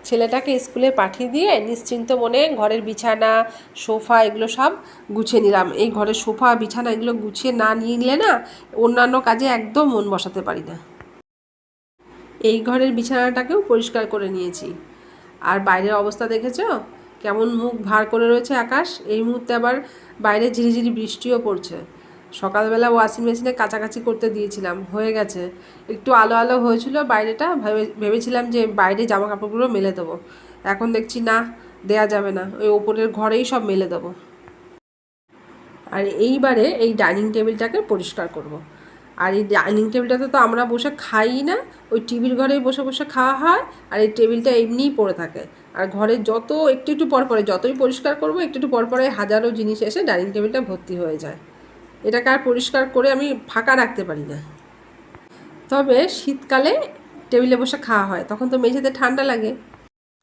ছেলেটাকে স্কুলে পাঠিয়ে দিয়ে নিশ্চিন্ত মনে ঘরের বিছানা সোফা এগুলো সব গুছিয়ে নিলাম। এই ঘরের সোফা বিছানা এগুলো গুছিয়ে না নিলে না অন্যান্য কাজে একদম মন বসাতে পারি না। এই ঘরের বিছানাটাকেও পরিষ্কার করে নিয়েছি। আর বাইরের অবস্থা দেখেছো কেমন মুখ ভার করে রয়েছে আকাশ। এই মুহূর্তে আবার বাইরে ঝিরিঝিরি বৃষ্টিও পড়ছে। সকালবেলা ওয়াশিং মেশিনে কাচাকাচি করতে দিয়েছিলাম, হয়ে গেছে। একটু আলো আলো হয়েছিল বাইরেটা, ভেবেছিলাম যে বাইরে জামা কাপড়গুলো মেলে দেবো। এখন দেখছি না, দেয়া যাবে না, ওই ওপরের ঘরেই সব মেলে দেবো। আর এইবারে এই ডাইনিং টেবিলটাকে পরিষ্কার করব। আর এই ডাইনিং টেবিলটাতে তো আমরা বসে খাই না, ওই টিভির ঘরেই বসে বসে খাওয়া হয়। আর এই টেবিলটা এমনিই পড়ে থাকে। আর ঘরে যত একটু একটু পর পরে যতই পরিষ্কার করব একটু একটু পর পরে হাজারো জিনিস এসে ডাইনিং টেবিলটা ভর্তি হয়ে যায়। এটাকে আর পরিষ্কার করে আমি ফাঁকা রাখতে পারি না। তবে শীতকালে টেবিলে বসে খাওয়া হয়, তখন তো মেঝেতে ঠান্ডা লাগে।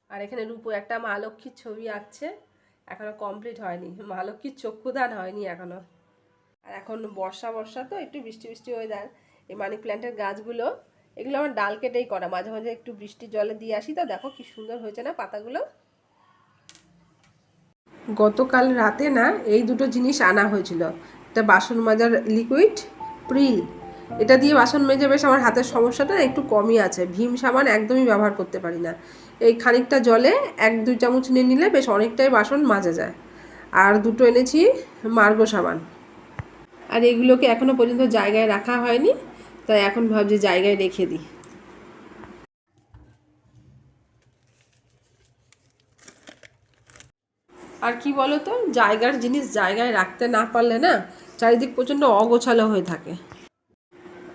আর এখানে রূপু একটা মা লক্ষ্মীর ছবি আঁকছে, এখনও কমপ্লিট হয়নি। মা লক্ষ্মীর চক্ষুদান হয়নি এখনও। আর এখন বর্ষা বর্ষা তো একটু বৃষ্টি বৃষ্টি ওয়েদার। এই মানি প্ল্যান্টের গাছগুলো এগুলো আমার ডাল কেটেই করা, মাঝে মাঝে একটু বৃষ্টির জলে দিয়ে আসি। তো দেখো কি সুন্দর হয়েছে না পাতাগুলো। গতকাল রাতে না এই দুটো জিনিস আনা হয়েছিল। এটা বাসন মাজার লিকুইড প্রিল, এটা দিয়ে বাসন মেজে বেশ আমার হাতের সমস্যাটা একটু কমই আছে। ভীম সাবান একদমই ব্যবহার করতে পারি না। এই খানিকটা জলে 1-2 চামচ নিয়ে নিলে বেশ অনেকটাই বাসন মাজা যায়। আর দুটো এনেছি মার্গো সাবান। আর এগুলোকে এখনও পর্যন্ত জায়গায় রাখা হয়নি, তাই এখন ভাবছি জায়গায় রেখে দিই। আর কি বলো তো, জায়গার জিনিস জায়গায় রাখতে না পারলে না চারিদিক প্রচণ্ড অগোছালো হয়ে থাকে।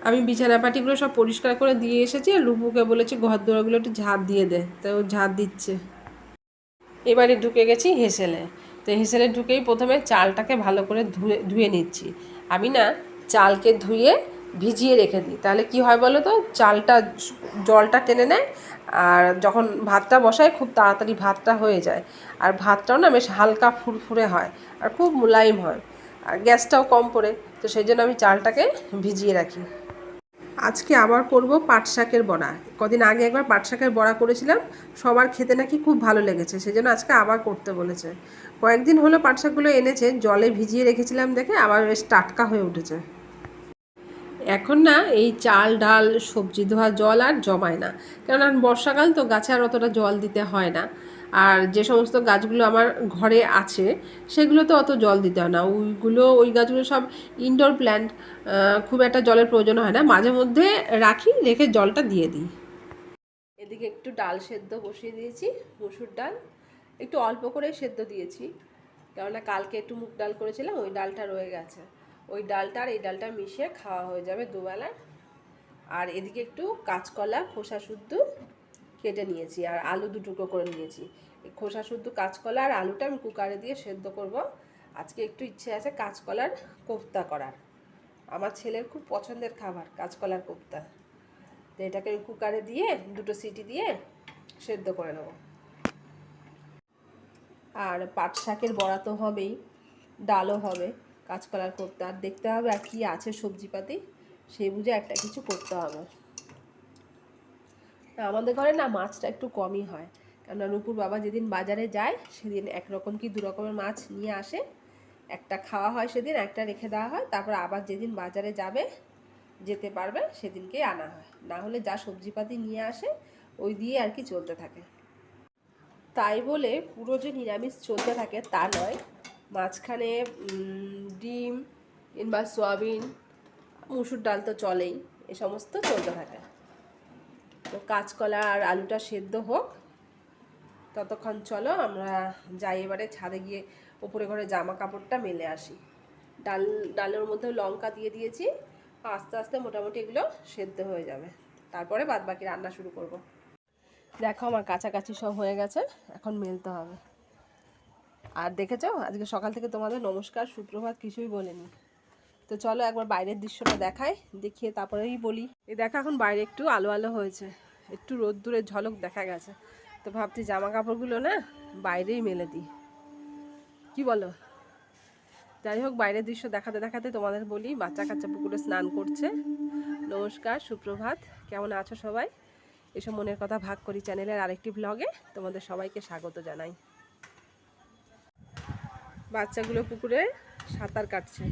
আমি বিছানা পাটিগুলো সব পরিষ্কার করে দিয়ে এসেছি, আর রূপুকে বলেছি ঘর দোরগুলো একটু ঝাঁট দিয়ে দে, তাই ও ঝাঁট দিচ্ছে। এবারে ঢুকে গেছি হেসেলে। তো হেসেলে ঢুকেই প্রথমে চালটাকে ভালো করে ধুয়ে নিচ্ছি। আমি না চালকে ধুয়ে ভিজিয়ে রেখে দিই, তাহলে কি হয় বলো তো, চালটা জলটা টেনে নেয়। আর যখন ভাতটা বসায় খুব তাড়াতাড়ি ভাতটা হয়ে যায়। আর ভাতটাও না বেশ হালকা ফুরফুরে হয় আর খুব মোলায়েম হয়। আর গ্যাসটাও কম পড়ে। তো সেই জন্য আমি চালটাকে ভিজিয়ে রাখি। আজকে আবার করব পাট শাকের বড়া। কদিন আগে একবার পাট শাকের বড়া করেছিলাম, সবার খেতে নাকি খুব ভালো লেগেছে, সেজন্য আজকে আবার করতে বলেছে। কয়েকদিন হলো পাট শাকগুলো এনেছে, জলে ভিজিয়ে রেখেছিলাম দেখে আবার বেশ টাটকা হয়ে উঠেছে। এখন না এই চাল ডাল সবজি ধোয়া জল আর জমায় না, কেননা বর্ষাকাল তো গাছে আর অতটা জল দিতে হয় না। আর যে সমস্ত গাছগুলো আমার ঘরে আছে সেগুলো তো অত জল দিতে হয় না। ওই গাছগুলো সব ইনডোর প্ল্যান্ট, খুব একটা জলের প্রয়োজন হয় না। মাঝে মধ্যে রাখি, রেখে জলটা দিয়ে দিই। এদিকে একটু ডাল সেদ্ধ বসিয়ে দিয়েছি, মসুর ডাল একটু অল্প করে সেদ্ধ দিয়েছি, কেননা কালকে একটু মুগ ডাল করেছিলাম, ওই ডালটা রয়ে গেছে। ওই ডালটা আর এই ডালটা মিশিয়ে খাওয়া হয়ে যাবে দুবেলা। আর এদিকে একটু কাঁচকলা খোসা শুদ্ধ কেটে নিয়েছি, আর আলু 2 টুকরো করে নিয়েছি। এই খোসা শুদ্ধ কাঁচকলা আর আলুটা আমি কুকারে দিয়ে সেদ্ধ করব। আজকে একটু ইচ্ছে আছে কাঁচকলার কোফতা করার। আমার ছেলের খুব পছন্দের খাবার কাঁচকলার কোফতা। তো এটাকে আমি কুকারে দিয়ে 2টো সিটি দিয়ে সেদ্ধ করে নেব। আর পাট শাকের বড়া তো হবেই, ডালও হবে, কাঁচকলার কোফতা, আর দেখতে হবে আর কি আছে সবজিপাতি, সেই বুঝে একটা কিছু করতে হবে। আমাদের ঘরে না মাছটা একটু কমই হয়, কেননা রূপুর বাবা যেদিন বাজারে যায় সেদিন 1 রকম কি 2 রকমের মাছ নিয়ে আসে। একটা খাওয়া হয় সেদিন, একটা রেখে দেওয়া হয়, তারপর আবার যেদিন বাজারে যেতে পারবে সেদিনকেই আনা হয়। না হলে যা সবজিপাতি নিয়ে আসে ওই দিয়ে আর কি চলতে থাকে। তাই বলে পুরো যে নিরামিষ চলতে থাকে তা নয়, মাঝখানে ডিম কিংবা সয়াবিন, মুসুর ডাল তো চলেই, এ সমস্ত চলতে থাকে। তো কাঁচকলা আর আলুটা সেদ্ধ হোক, ততক্ষণ চলো আমরা যাই এবারে ছাদে গিয়ে উপরে ঘরে জামা কাপড়টা মেলে আসি। ডালের মধ্যে লঙ্কা দিয়ে দিয়েছি, আস্তে আস্তে মোটামুটি এগুলো সেদ্ধ হয়ে যাবে, তারপরে বাদ বাকি রান্না শুরু করব। দেখো আমার কাছাকাছি সব হয়ে গেছে, এখন মেলতে হবে। আর দেখেছো আজকে সকাল থেকে তোমাদের নমস্কার সুপ্রভাত কিছুই বলিনি। তো চলো একবার বাইরের দৃশ্যটা দেখিয়ে তারপরেই বলি। এই দেখো এখন বাইরে একটু আলো আলো হয়েছে, একটু রোদ্দুরের ঝলক দেখা গেছে। তো ভাবছি জামা কাপড়গুলো না বাইরেই মেলে দিই, কি বলো? যাই হোক, বাইরের দৃশ্য দেখাতে দেখাতে তোমাদের বলি, বাচ্চা কাচ্চা পুকুরে স্নান করছে। নমস্কার সুপ্রভাত, কেমন আছো সবাই? এসব মনের কথা ভাগ করি চ্যানেলের আরেকটি ব্লগে তোমাদের সবাইকে স্বাগত জানাই। বাচ্চাগুলো পুকুরে সাঁতার কাটছে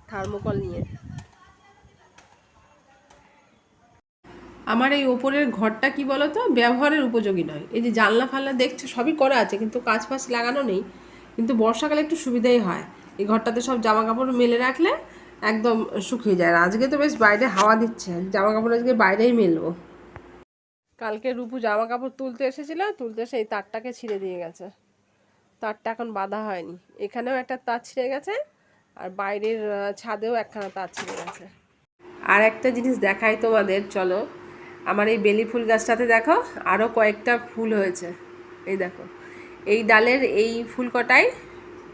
থার্মোকল নিয়ে। আমার এই ওপরের ঘরটা কি বলতো ব্যবহারের উপযোগী নয়। এই যে জানলা ফাল্লা দেখছো সবই করা আছে, কিন্তু কাঁচ ফাঁচ লাগানো নেই। কিন্তু বর্ষাকালে একটু সুবিধাই হয়, এই ঘরটাতে সব জামা কাপড় মেলে রাখলে একদম শুকিয়ে যায়। আর আজকে তো বেশ বাইরে হাওয়া দিচ্ছে, জামা কাপড় আজকে বাইরেই মেলবো। কালকে রূপু জামা কাপড় তুলতে এসেছিল, তুলতে সেই তারটাকে ছিঁড়ে দিয়ে গেছে। তারটা এখন বাঁধা হয়নি, এখানেও একটা তার ছিঁড়ে গেছে আর বাইরের ছাদেও একখানা তার ছিঁড়ে গেছে। আর একটা জিনিস দেখাই তোমাদের, চলো। আমার এই বেলি ফুল গাছটাতে দেখো আরও কয়েকটা ফুল হয়েছে। এই দেখো, এই ডালের এই ফুল কটাই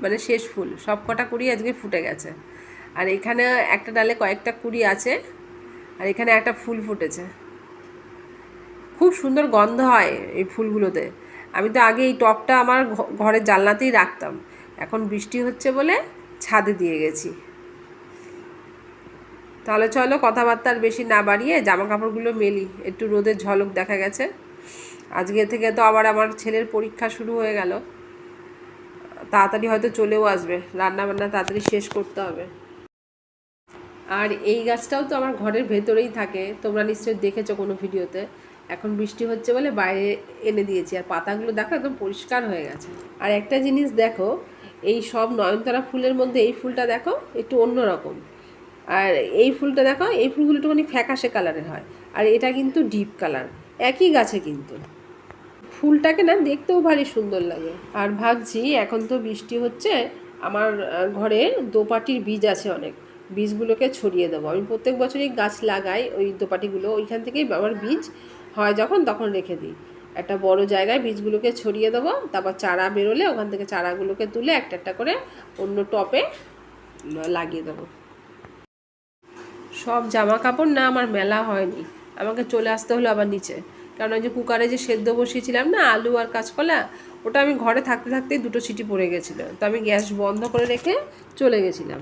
মানে শেষ ফুল, সব কটা কুড়ি আজকে ফুটে গেছে। আর এখানে একটা ডালে কয়েকটা কুড়ি আছে, আর এখানে একটা ফুল ফুটেছে। খুব সুন্দর গন্ধ হয় এই ফুলগুলোতে। আমি তো আগে এই টবটা আমার ঘরের জানলাতেই রাখতাম, এখন বৃষ্টি হচ্ছে বলে ছাদে দিয়ে গেছি। তাহলে চলো কথাবার্তা আর বেশি না বাড়িয়ে জামা কাপড়গুলো মেলি, একটু রোদের ঝলক দেখা গেছে। আজকে থেকে তো আবার আমার ছেলের পরীক্ষা শুরু হয়ে গেল, তাড়াতাড়ি হয়তো চলেও আসবে, রান্না বান্না তাড়াতাড়ি শেষ করতে হবে। আর এই গাছটাও তো আমার ঘরের ভেতরেই থাকে, তোমরা নিশ্চয়ই দেখেছো কোনো ভিডিওতে। এখন বৃষ্টি হচ্ছে বলে বাইরে এনে দিয়েছি, আর পাতাগুলো দেখো একদম পরিষ্কার হয়ে গেছে। আর একটা জিনিস দেখো, এই সব নয়নতারা ফুলের মধ্যে এই ফুলটা দেখো একটু অন্যরকম। আর এই ফুলটা দেখো, এই ফুলগুলো একটুখানি ফ্যাকাশে কালারের হয়, আর এটা কিন্তু ডিপ কালার। একই গাছে কিন্তু ফুলটাকে না দেখতেও ভারী সুন্দর লাগে। আর ভাবছি এখন তো বৃষ্টি হচ্ছে, আমার ঘরে দোপাটির বীজ আছে অনেক, বীজগুলোকে ছড়িয়ে দেবো। আমি প্রত্যেক বছরই গাছ লাগাই, ওই দোপাটিগুলো ওইখান থেকেই আমার বীজ হয় যখন তখন রেখে দিই। একটা বড় জায়গায় বীজগুলোকে ছড়িয়ে দেবো, তারপর চারা বেরোলে ওখান থেকে চারাগুলোকে তুলে একটা একটা করে অন্য টবে লাগিয়ে দেবো। সব জামা কাপড় না আমার মেলা হয়নি, আমাকে চলে আসতে হলো আবার নিচে। কারণ ওই যে কুকারে যে সেদ্ধ বসিয়েছিলাম না আলু আর কাঁচকলা, ওটা আমি ঘরে থাকতে থাকতেই দুটো সিটি পড়ে গেছিলো, তো আমি গ্যাস বন্ধ করে রেখে চলে গেছিলাম।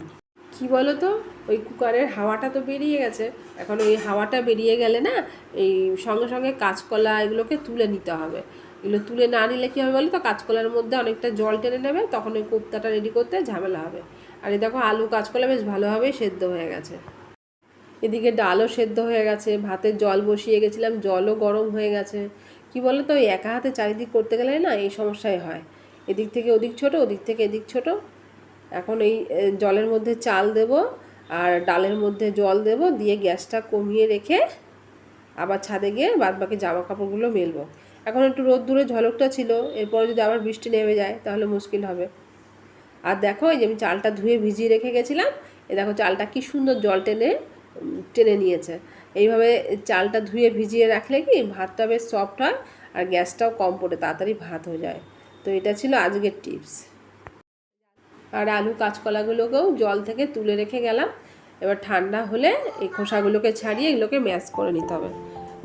কি বলো তো, ওই কুকারের হাওয়াটা তো বেরিয়ে গেছে। এখন ওই হাওয়াটা বেরিয়ে গেলে না এই সঙ্গে সঙ্গে কাঁচকলা এগুলোকে তুলে নিতে হবে। এগুলো তুলে না নিলে কী হবে বলো তো, কাঁচকলার মধ্যে অনেকটা জল টেনে নেবে, তখন ওই কোপ্তাটা রেডি করতে ঝামেলা হবে। আর এই দেখো আলু কাঁচকলা বেশ ভালোভাবেই সেদ্ধ হয়ে গেছে। এদিকে ডালও সেদ্ধ হয়ে গেছে, ভাতের জল বসিয়ে গেছিলাম, জলও গরম হয়ে গেছে। কি বলো তো, ওই একা হাতে চারিদিক করতে গেলে না এই সমস্যাই হয়, এদিক থেকে ওদিক ছোট, ওদিক থেকে এদিক ছোট। এখন এই জলের মধ্যে চাল দেব আর ডালের মধ্যে জল দেব, দিয়ে গ্যাসটা কমিয়ে রেখে আবার ছাদে গিয়ে বাদবাকি জামা কাপড়গুলো মেলবো। এখন একটু রোদ্দুরে ঝলকটা ছিল, এরপরে যদি আবার বৃষ্টি নেমে যায় তাহলে মুশকিল হবে। আর দেখো এই যে আমি চালটা ধুয়ে ভিজিয়ে রেখে গেছিলাম, এ দেখো চালটা কি সুন্দর জল টেনে টেনে নিয়েছে। এইভাবে চালটা ধুয়ে ভিজিয়ে রাখলে কি ভাতটা বেশ সফট হয়, আর গ্যাসটাও কম পড়ে তাড়াতাড়ি ভাত হয়ে যায়। তো এটা ছিল আজকের টিপস। আর আলু কাঁচকলাগুলোকেও জল থেকে তুলে রেখে গেলাম, এবার ঠান্ডা হলে এই খোসাগুলোকে ছাড়িয়ে এগুলোকে ম্যাশ করে নিতে হবে।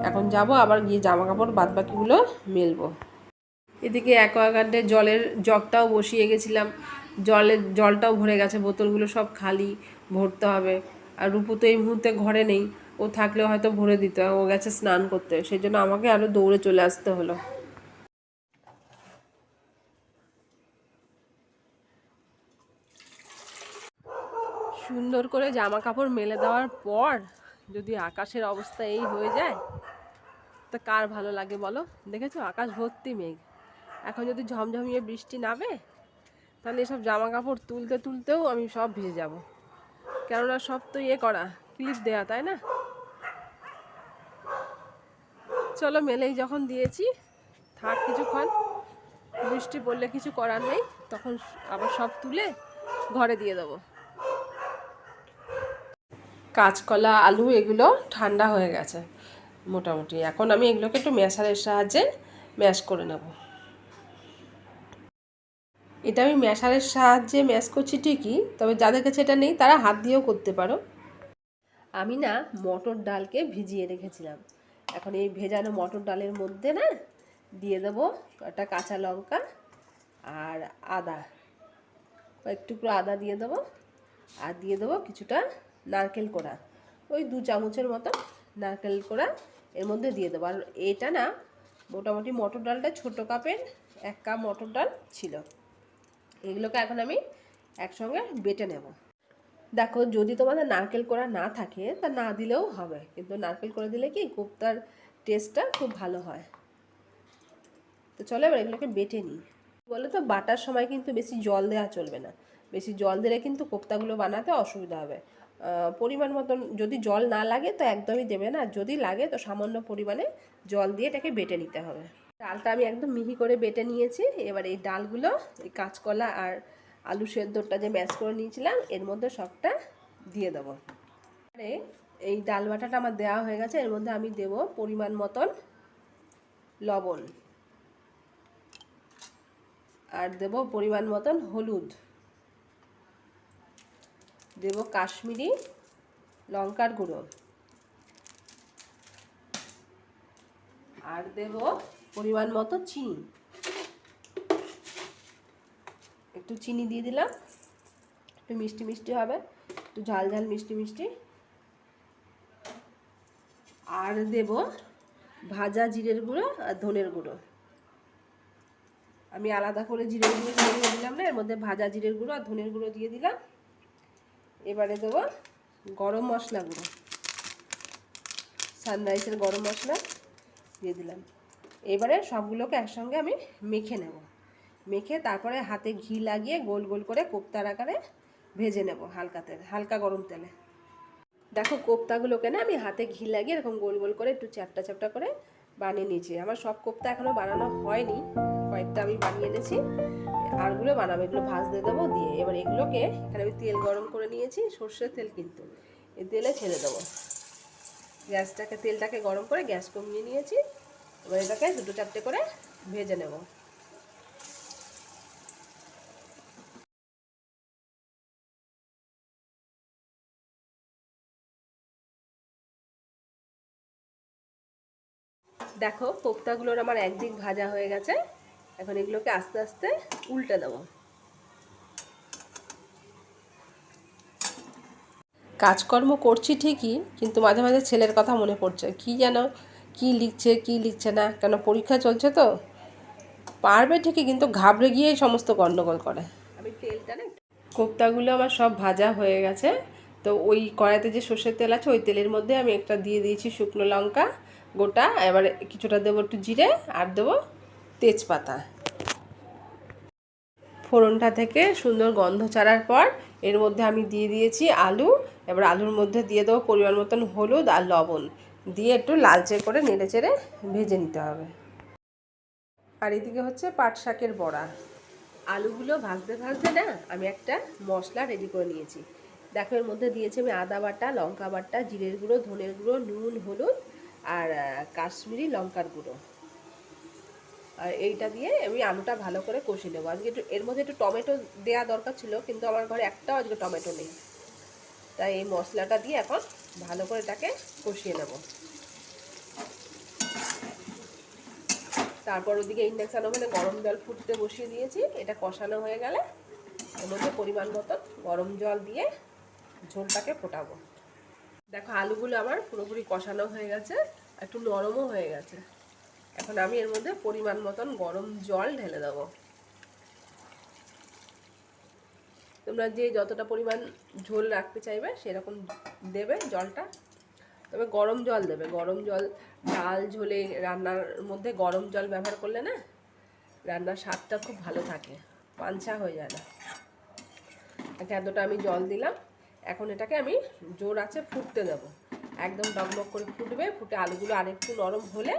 এখন যাব আবার গিয়ে জামা কাপড় বাদবাকিগুলো মেলবো। এদিকে অ্যাকোয়াগার্ডের জলের জগটাও বসিয়ে গেছিলাম, জলটাও ভরে গেছে, বোতলগুলো সব খালি, ভরতে হবে। আর রূপু তো এই মুহূর্তে ঘরে নেই, ও থাকলে হয়তো ভরে দিত, ও গেছে স্নান করতে, সেই জন্য আমাকে আরও দৌড়ে চলে আসতে হলো। সুন্দর করে জামা কাপড় মেলে দেওয়ার পর যদি আকাশের অবস্থা এই হয়ে যায় তা কার ভালো লাগে বলো। দেখেছো আকাশ ভর্তি মেঘ, এখন যদি ঝমঝমিয়ে বৃষ্টি নামে তাহলে এসব জামা কাপড় তুলতে তুলতেও আমি সব ভিজে যাব, কেননা সব তো করা ক্লিপ দেয়া, তাই না? চলো মেলেই যখন দিয়েছি থাক কিছুক্ষণ, বৃষ্টি পড়লে কিছু করার নেই, তখন আবার সব তুলে ঘরে দিয়ে দেবো। কাঁচকলা আলু এগুলো ঠান্ডা হয়ে গেছে মোটামুটি, এখন আমি এগুলোকে একটু ম্যাশারের সাহায্যে ম্যাশ করে নেব। এটা আমি ম্যাশারের সাহায্যে ম্যাশ করছি ঠিকই, তবে যাদের কাছে এটা নেই তারা হাত দিয়েও করতে পারো। আমি না মটর ডালকে ভিজিয়ে রেখেছিলাম, এখন এই ভেজানো মটর ডালের মধ্যে না দিয়ে দেবো একটা কাঁচা লঙ্কা আর আদা, কয়েক টুকরো আদা দিয়ে দেবো, আর দিয়ে দেবো কিছুটা নারকেল কোড়া, ওই 2 চামচের মতো নারকেল কোড়া এর মধ্যে দিয়ে দেবো। আর এটা না মোটামুটি মটর ডালটা ছোটো কাপের 1 কাপ মটর ডাল ছিল। এগুলোকে এখন আমি একসঙ্গে বেটে নেব। দেখো যদি তোমাদের নারকেল কোড়া না থাকে তা না দিলেও হবে, কিন্তু নারকেল কোড়া দিলে কি কোপ্তার টেস্টটা খুব ভালো হয়। তো চলো এবার এগুলোকে বেটে নিই। বলো তো বাটার সময় কিন্তু বেশি জল দেওয়া চলবে না, বেশি জল দিলে কিন্তু কোপ্তাগুলো বানাতে অসুবিধা হবে। পরিমাণ মতন, যদি জল না লাগে তো একদমই দেবে না, যদি লাগে তো সামান্য পরিমাণে জল দিয়ে এটাকে বেটে নিতে হবে। ডালটা আমি একদম মিহি করে বেটে নিয়েছি। এবার এই ডালগুলো, এই কাঁচকলা আর আলু সেদ্ধটা যে ম্যাশ করে নিয়েছিলাম এর মধ্যে সবটা দিয়ে দেবো। এই ডাল বাটাটা আমার দেওয়া হয়ে গেছে। এর মধ্যে আমি দেব পরিমাণ মতন লবণ, আর দেব পরিমাণ মতন হলুদ, দেব কাশ্মীরি লঙ্কার গুঁড়ো, আর দেব পরিমাণ মতো চিনি। একটু চিনি দিয়ে দিলাম, একটু মিষ্টি মিষ্টি হবে, একটু ঝাল ঝাল মিষ্টি মিষ্টি। আর দেব ভাজা জিরের গুঁড়ো আর ধনের গুঁড়ো। আমি আলাদা করে জিরের গুঁড়ো দিয়ে দিলাম না, এর মধ্যে ভাজা জিরের গুঁড়ো আর ধনের গুঁড়ো দিয়ে দিলাম। এবারে দেবো গরম মশলা গুঁড়ো, সানরাইসের গরম মশলা দিয়ে দিলাম। এবারে সবগুলোকে একসঙ্গে আমি মেখে নেব। মেখে তারপরে হাতে ঘি লাগিয়ে গোল গোল করে কোপ্তার আকারে ভেজে নেব হালকা গরম তেলে। দেখো কোপ্তাগুলোকে না আমি হাতে ঘি লাগিয়ে এরকম গোল গোল করে একটু চ্যাপটা চ্যাপটা করে বানিয়ে নিয়েছি। আমার সব কোপ্তা এখনও বানানো হয়নি, কয়েকটা আমি বানিয়ে এনেছি, আরগুলো বানাবো। এগুলো ভাজতে দেবো, দিয়ে এবার এগুলোকে এখানে আমি তেল গরম করে নিয়েছি, সর্ষের তেল, কিন্তু এই তেলে ছেড়ে দেবো। তেলটাকে গরম করে গ্যাস কমিয়ে নিয়েছি। এবার এটাকে দুটো চারটে করে ভেজে নেব। দেখো কোপ্তাগুলোর আমার একদিক ভাজা হয়ে গেছে। এখন এগুলোকে আস্তে আস্তে উল্টে দেবো। কাজকর্ম করছি ঠিকই, কিন্তু মাঝে মাঝে ছেলের কথা মনে পড়ছে। কি যেন কি লিখছে কি লিখছে না, কেন পরীক্ষা চলছে তো। পারবে ঠিকই, কিন্তু ঘাবড়ে গিয়েই সমস্ত গণ্ডগোল করে। আমি তেলটা না, কোপ্তাগুলো আমার সব ভাজা হয়ে গেছে। তো ওই কড়াইতে যে সর্ষের তেল আছে ওই তেলের মধ্যে আমি একটা দিয়ে দিয়েছি শুকনো লঙ্কা গোটা, এবারে কিছুটা দেবো একটু জিরে, আর দেবো তেজপাতা। ফোড়নটা থেকে সুন্দর গন্ধ ছাড়ার পর এর মধ্যে আমি দিয়ে দিয়েছি আলু। এবার আলুর মধ্যে দিয়ে দেবো পরিমাণ মতন হলুদ আর লবণ, দিয়ে একটু লালচে করে নেড়ে চেড়ে ভেজে নিতে হবে। আর এদিকে হচ্ছে পাট শাকের বড়া। আলুগুলো ভাজতে ভাজতে না আমি একটা মশলা রেডি করে নিয়েছি। দেখো এর মধ্যে দিয়েছি আমি আদা বাটা, লঙ্কা বাটা, জিরের গুঁড়ো, ধনের গুঁড়ো, নুন, হলুদ আর কাশ্মীরি লঙ্কার গুঁড়ো। আর এইটা দিয়ে আমি আলুটা ভালো করে কষিয়ে নেবো। আজকে একটু এর মধ্যে একটু টমেটো দেওয়া দরকার ছিল, কিন্তু আমার ঘরে একটাও আজকে টমেটো নেই, তাই এই মশলাটা দিয়ে এখন ভালো করে এটাকে কষিয়ে নেব। তারপর ওদিকে ইন্ডাকশান ওভেনে গরম জল ফুটতে বসিয়ে দিয়েছি। এটা কষানো হয়ে গেলে এর মধ্যে পরিমাণ মতো গরম জল দিয়ে ঝোলটাকে ফোটাবো। দেখো আলুগুলো আমার পুরোপুরি কষানো হয়ে গেছে, একটু নরমও হয়ে গেছে। এখন আমি এর মধ্যে পরিমাণ মতন গরম জল ঢেলে দেবো। তোমরা যে যতটা পরিমাণ ঝোল রাখতে চাইবে সেরকম দেবে জলটা, তবে গরম জল দেবে। গরম জল ডাল ঝোলে রান্নার মধ্যে গরম জল ব্যবহার করলে না রান্নার স্বাদটা খুব ভালো থাকে, পাঞ্চা হয়ে যায় না। এতটা আমি জল দিলাম। এখন এটাকে আমি জোর আছে ফুটতে দেবো, একদম ডকডক করে ফুটবে। ফুটে আলুগুলো আরেকটু নরম হলে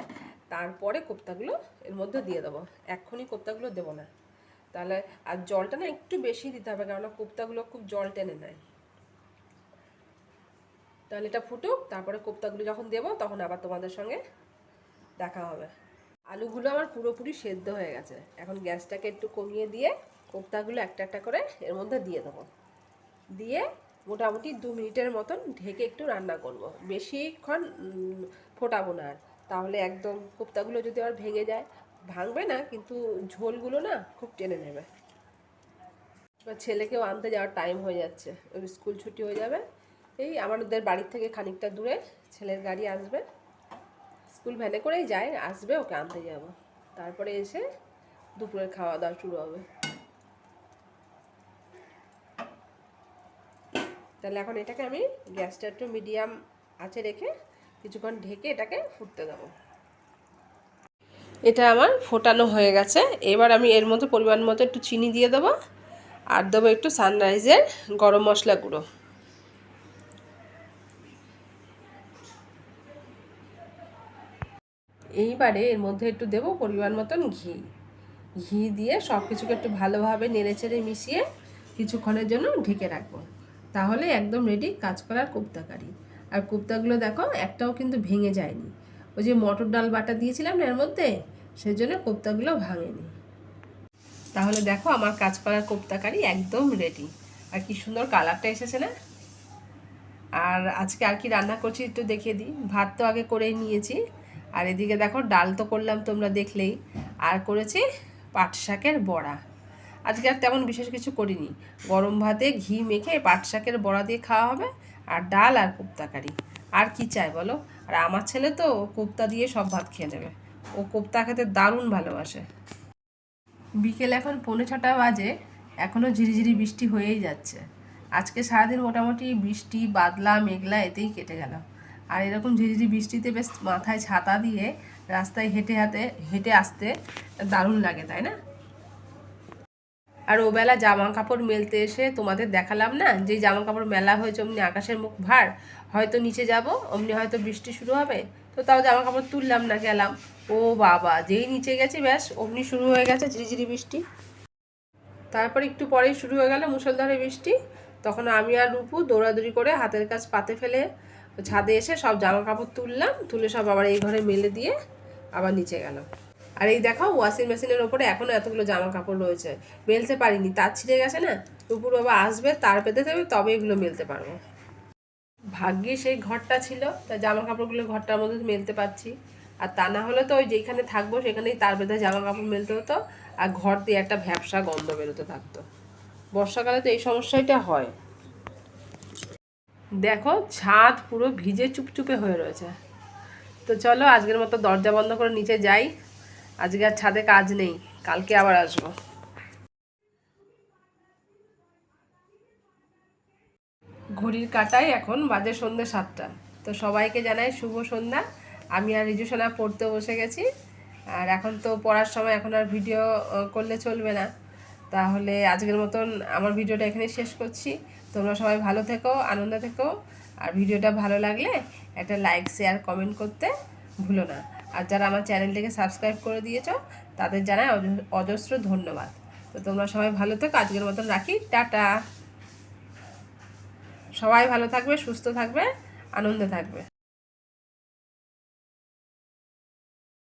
তারপরে কোপ্তাগুলো এর মধ্যে দিয়ে দেবো। এক্ষুনি কোপ্তাগুলো দেবো না, তাহলে আর জলটা না একটু বেশি দিতে হবে, কেননা কোপ্তাগুলো খুব জল টেনে নেয়। তাহলে এটা ফুটুক, তারপরে কোপ্তাগুলো যখন দেবো তখন আবার তোমাদের সঙ্গে দেখা হবে। আলুগুলো আমার পুরোপুরি সেদ্ধ হয়ে গেছে। এখন গ্যাসটাকে একটু কমিয়ে দিয়ে কোপ্তাগুলো একটা একটা করে এর মধ্যে দিয়ে দেবো। দিয়ে মোটামুটি 2 মিনিটের মতন ঢেকে একটু রান্না করব। বেশিক্ষণ ফোটাবো না, আর তাহলে একদম কোপ্তাগুলো যদি আবার ভেঙে যায়, ভাঙবে না কিন্তু ঝোলগুলো না খুব টেনে নেবে। এবার ছেলেকেও আনতে যাওয়ার টাইম হয়ে যাচ্ছে, ওই স্কুল ছুটি হয়ে যাবে। এই আমাদের বাড়ির থেকে খানিকটা দূরে ছেলের গাড়ি আসবে, স্কুল ভ্যানে করেই যায়, আসবে, ওকে আনতে যাব, তারপরে এসে দুপুরের খাওয়া দাওয়া শুরু হবে। তাহলে এখন এটাকে আমি গ্যাসটা একটু মিডিয়াম আঁচে রেখে কিছুক্ষণ ঢেকে এটাকে ফুটতে দেবো। এটা আমার ফোটানো হয়ে গেছে। এবার আমি এর মধ্যে পরিমাণ মতো একটু চিনি দিয়ে দেবো, আর দেবো একটু সানরাইজের গরম মশলা গুঁড়ো। এইবারে এর মধ্যে একটু দেবো পরিমাণ মতন ঘি। ঘি দিয়ে সব কিছুকে একটু ভালোভাবে নেড়েচেড়ে মিশিয়ে কিছুক্ষণের জন্য ঢেকে রাখবো। তাহলে একদম রেডি কাঁচকলার কোপ্তা কারি। আর কোপ্তাগুলো দেখো একটাও কিন্তু ভেঙে যায়নি, ওই যে মটর ডাল বাটা দিয়েছিলাম না এর মধ্যে, সেই জন্য কোপ্তাগুলো ভাঙেনি। তাহলে দেখো আমার কাঁচকলার কোপ্তা কারি একদম রেডি। আর কি সুন্দর কালারটা এসেছে না। আর আজকে আর কি রান্না করছি একটু দেখিয়ে দিই। ভাত তো আগে করেই নিয়েছি, আর এদিকে দেখো ডাল তো করলাম তোমরা দেখলেই, আর করেছি পাট শাকের বড়া। আজকে আর তেমন বিশেষ কিছু করিনি, গরম ভাতে ঘি মেখে পাট শাকের বড়া দিয়ে খাওয়া হবে, আর ডাল আর কোপ্তা কারি। আর কি চাই বলো। আর আমার ছেলে তো কোপ্তা দিয়ে সব ভাত খেয়ে নেবে, ও কোপ্তা খেতে দারুণ ভালোবাসে। বিকেল এখন 5:45 বাজে, এখনও ঝিরিঝিরি বৃষ্টি হয়েই যাচ্ছে। আজকে সারাদিন মোটামুটি বৃষ্টি বাদলা মেঘলা এতেই কেটে গেল। আর এরকম ঝিরিঝিরি বৃষ্টিতে বেশ মাথায় ছাতা দিয়ে রাস্তায় হেঁটে আসতে দারুণ লাগে, তাই না? আর ওবেলা জামা কাপড় মেলতে এসে তোমাদের দেখালাম না, যে জামা কাপড় মেলা হয়েছে অমনি আকাশের মুখ ভার, হয়তো নিচে যাব অমনি হয়তো বৃষ্টি শুরু হবে, তো তাও জামা কাপড় তুললাম না, গেলাম। ও বাবা, যেই নিচে গেছি ব্যাস অমনি শুরু হয়ে গেছে ঝিরিঝিরি বৃষ্টি। তারপর একটু পরেই শুরু হয়ে গেল মুষলধারে বৃষ্টি। তখন আমি আর রূপু দৌড়াদৌড়ি করে হাতের কাজ পাতে ফেলে ছাদে এসে সব জামা কাপড় তুললাম, তুলে সব আবার এই ঘরে মেলে দিয়ে আবার নিচে গেলাম। আর এই দেখো ওয়াশিং মেশিনের ওপরে এখনও এতগুলো জামা কাপড় রয়েছে, মেলতে পারিনি, তার ছিঁড়ে গেছে না। রূপুর বাবা আসবে, তার পেতে দেবে, তবে এগুলো মেলতে পারবো। ভাগ্যে সেই ঘরটা ছিল, তা জামা কাপড়গুলো ঘরটার মধ্যে মেলতে পারছি। আর তা না হলে তো ওই যেখানে থাকবো সেখানেই তার বেঁধে জামা কাপড় মেলতে হতো, আর ঘর দিয়ে একটা ভ্যাপসা গন্ধ বেরোতে থাকতো। বর্ষাকালে তো এই সমস্যাটা হয়। দেখো ছাদ পুরো ভিজে চুপচুপে হয়ে রয়েছে। তো চলো আজকের মতো দরজা বন্ধ করে নিচে যাই, আজকে আর ছাদে কাজ নেই, কালকে আবার আসবো। ঘড়ির কাঁটায় এখন বাজে সন্ধ্যে 7টা। তো সবাইকে জানাই শুভ সন্ধ্যা। আমি আর রিজু সোনা পড়তে বসে গেছি। আর এখন তো পড়ার সময়, এখন আর ভিডিও করলে চলবে না। তাহলে আজকের মতন আমার ভিডিওটা এখানে শেষ করছি। তোমরা সবাই ভালো থেকো, আনন্দে থেকো। আর ভিডিওটা ভালো লাগলে একটা লাইক শেয়ার কমেন্ট করতে ভুলো না। আর যারা আমার চ্যানেলটিকে সাবস্ক্রাইব করে দিয়েছো তাদের জানাই অজস্র ধন্যবাদ। তো তোমরা সবাই ভালো থেকো, আজকের মতন রাখি, টাটা। সবাই ভালো থাকবে, সুস্থ থাকবে, আনন্দে থাকবে।